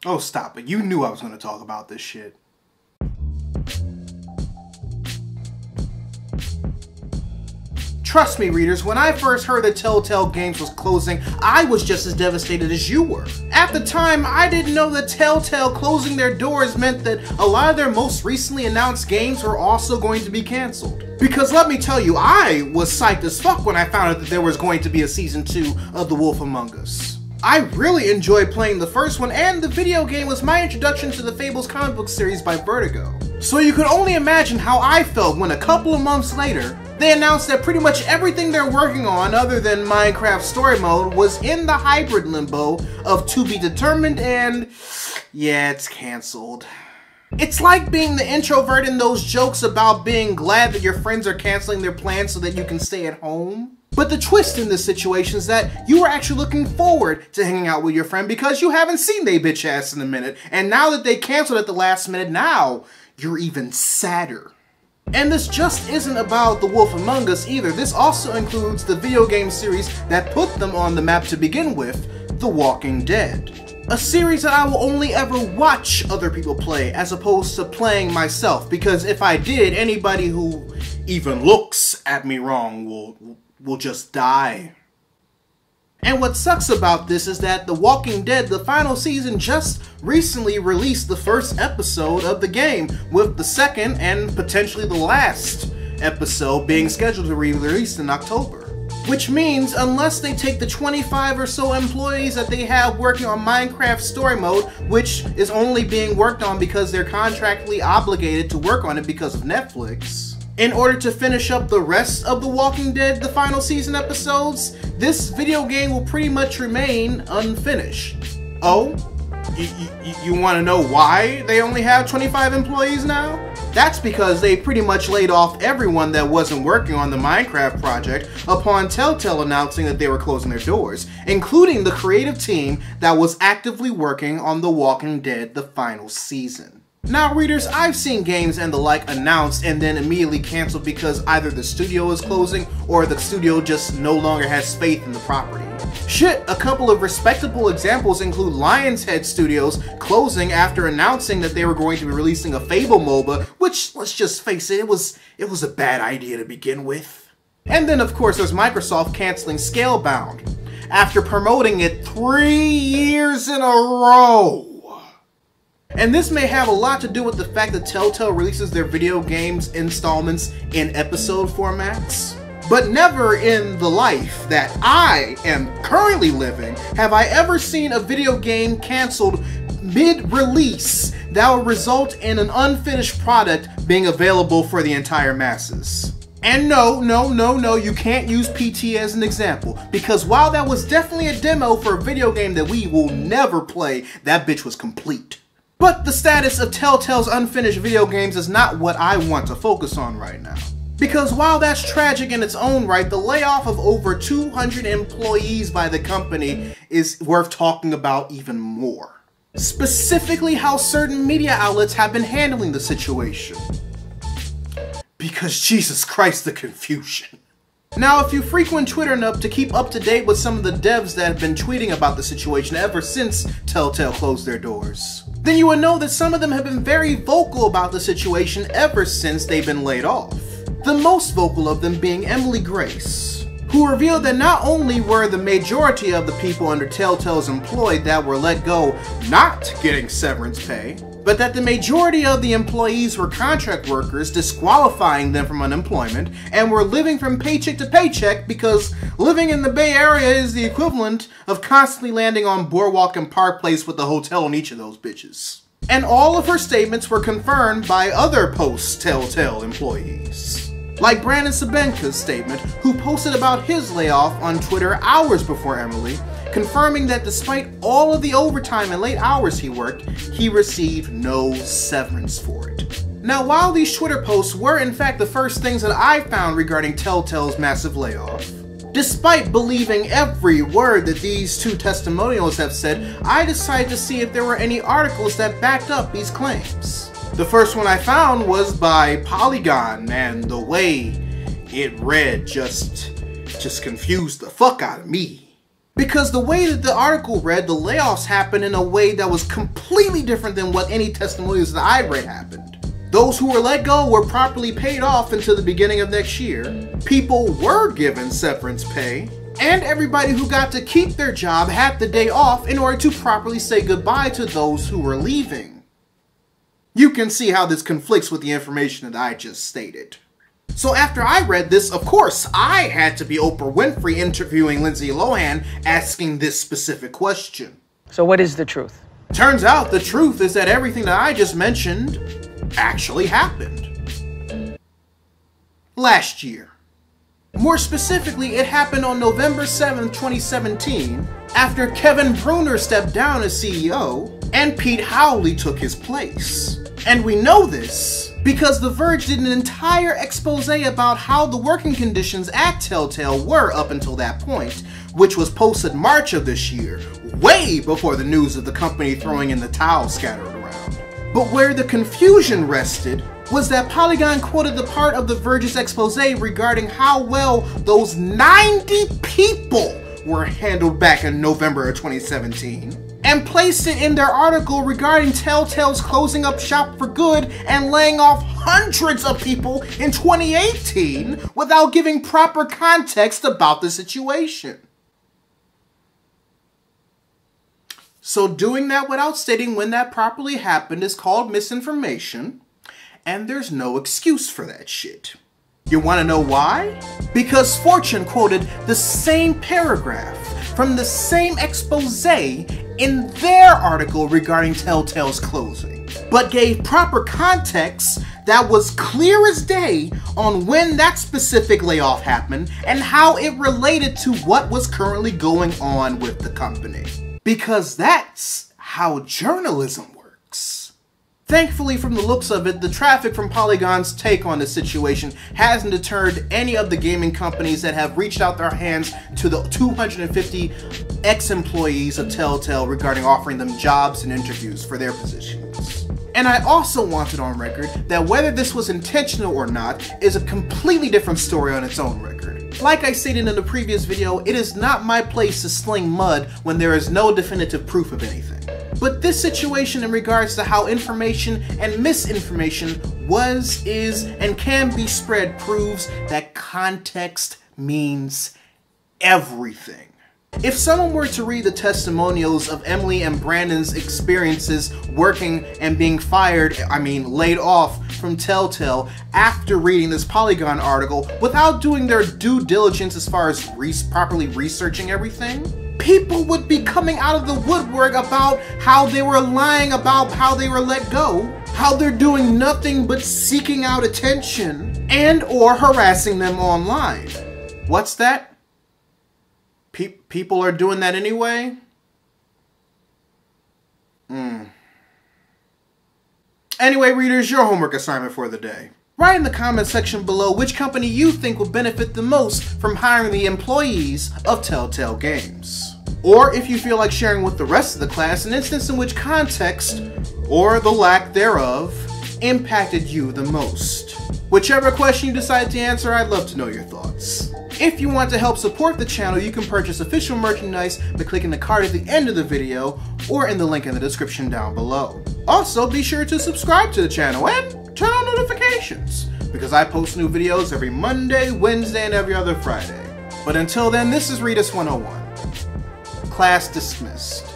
Oh, stop it. You knew I was going to talk about this shit. Trust me, readers, when I first heard that Telltale Games was closing, I was just as devastated as you were. At the time, I didn't know that Telltale closing their doors meant that a lot of their most recently announced games were also going to be cancelled. Because let me tell you, I was psyched as fuck when I found out that there was going to be a Season 2 of The Wolf Among Us. I really enjoyed playing the first one, and the video game was my introduction to the Fables comic book series by Vertigo. So you could only imagine how I felt when a couple of months later, they announced that pretty much everything they're working on other than Minecraft Story Mode was in the hybrid limbo of to be determined and yeah, it's cancelled. It's like being the introvert in those jokes about being glad that your friends are canceling their plans so that you can stay at home. But the twist in this situation is that you are actually looking forward to hanging out with your friend because you haven't seen they bitch ass in a minute, and now that they canceled at the last minute, now you're even sadder. And this just isn't about The Wolf Among Us either. This also includes the video game series that put them on the map to begin with, The Walking Dead. A series that I will only ever watch other people play as opposed to playing myself, because if I did, anybody who even looks at me wrong will just die. And what sucks about this is that The Walking Dead, the final season, just recently released the first episode of the game, with the second and potentially the last episode being scheduled to be released in October. Which means, unless they take the 25 or so employees that they have working on Minecraft Story Mode, which is only being worked on because they're contractually obligated to work on it because of Netflix, in order to finish up the rest of The Walking Dead, the final season episodes, this video game will pretty much remain unfinished. Oh? You want to know why they only have 25 employees now? That's because they pretty much laid off everyone that wasn't working on the Minecraft project upon Telltale announcing that they were closing their doors, including the creative team that was actively working on The Walking Dead, the final season. Now readers, I've seen games and the like announced and then immediately cancelled because either the studio is closing or the studio just no longer has faith in the property. Shit, a couple of respectable examples include Lionshead Studios closing after announcing that they were going to be releasing a Fable MOBA, which, let's just face it, it was a bad idea to begin with. And then of course there's Microsoft cancelling Scalebound after promoting it 3 years in a row. And this may have a lot to do with the fact that Telltale releases their video games installments in episode formats. But never in the life that I am currently living have I ever seen a video game canceled mid-release that will result in an unfinished product being available for the entire masses. And no, you can't use PT as an example, because while that was definitely a demo for a video game that we will never play, that bitch was complete. But the status of Telltale's unfinished video games is not what I want to focus on right now. Because while that's tragic in its own right, the layoff of over 200 employees by the company is worth talking about even more. Specifically how certain media outlets have been handling the situation. Because Jesus Christ, the confusion. Now, if you frequent Twitter enough to keep up to date with some of the devs that have been tweeting about the situation ever since Telltale closed their doors, then you would know that some of them have been very vocal about the situation ever since they've been laid off. The most vocal of them being Emily Grace, who revealed that not only were the majority of the people under Telltale's employed that were let go not getting severance pay, but that the majority of the employees were contract workers, disqualifying them from unemployment, and were living from paycheck to paycheck because living in the Bay Area is the equivalent of constantly landing on Boardwalk and Park Place with a hotel in each of those bitches. And all of her statements were confirmed by other post-Telltale employees. Like Brandon Sabenka's statement, who posted about his layoff on Twitter hours before Emily, confirming that despite all of the overtime and late hours he worked, he received no severance for it. Now, while these Twitter posts were in fact the first things that I found regarding Telltale's massive layoff, despite believing every word that these two testimonials have said, I decided to see if there were any articles that backed up these claims. The first one I found was by Polygon, and the way it read just confused the fuck out of me. Because the way that the article read, the layoffs happened in a way that was completely different than what any testimonials that I read happened. Those who were let go were properly paid off until the beginning of next year. People were given severance pay. And everybody who got to keep their job had the day off in order to properly say goodbye to those who were leaving. You can see how this conflicts with the information that I just stated. So after I read this, of course, I had to be Oprah Winfrey interviewing Lindsay Lohan asking this specific question. So what is the truth? Turns out the truth is that everything that I just mentioned actually happened. Last year. More specifically, it happened on November 7th, 2017, after Kevin Bruner stepped down as CEO and Pete Howley took his place. And we know this because The Verge did an entire expose about how the working conditions at Telltale were up until that point, which was posted March of this year, way before the news of the company throwing in the towel scattered around. But where the confusion rested was that Polygon quoted the part of The Verge's expose regarding how well those 90 people were handled back in November of 2017, and placed it in their article regarding Telltale's closing up shop for good and laying off hundreds of people in 2018 without giving proper context about the situation. So doing that without stating when that properly happened is called misinformation, and there's no excuse for that shit. You want to know why? Because Fortune quoted the same paragraph from the same expose in their article regarding Telltale's closing, but gave proper context that was clear as day on when that specific layoff happened and how it related to what was currently going on with the company. Because that's how journalism works. Thankfully, from the looks of it, the traffic from Polygon's take on the situation hasn't deterred any of the gaming companies that have reached out their hands to the 250 ex-employees of Telltale regarding offering them jobs and interviews for their positions. And I also wanted on record that whether this was intentional or not is a completely different story on its own record. Like I stated in the previous video, it is not my place to sling mud when there is no definitive proof of anything. But this situation in regards to how information and misinformation was, is, and can be spread proves that context means everything. If someone were to read the testimonials of Emily and Brandon's experiences working and being laid off from Telltale after reading this Polygon article without doing their due diligence as far as properly researching everything, people would be coming out of the woodwork about how they were lying about how they were let go, how they're doing nothing but seeking out attention and or harassing them online. What's that? People are doing that anyway? Anyway, readers, your homework assignment for the day. Write in the comment section below which company you think will benefit the most from hiring the employees of Telltale Games. Or if you feel like sharing with the rest of the class an instance in which context, or the lack thereof, impacted you the most. Whichever question you decide to answer, I'd love to know your thoughts. If you want to help support the channel, you can purchase official merchandise by clicking the card at the end of the video or in the link in the description down below. Also, be sure to subscribe to the channel and turn on notifications because I post new videos every Monday, Wednesday, and every other Friday. But until then, this is Readus 101. Class dismissed.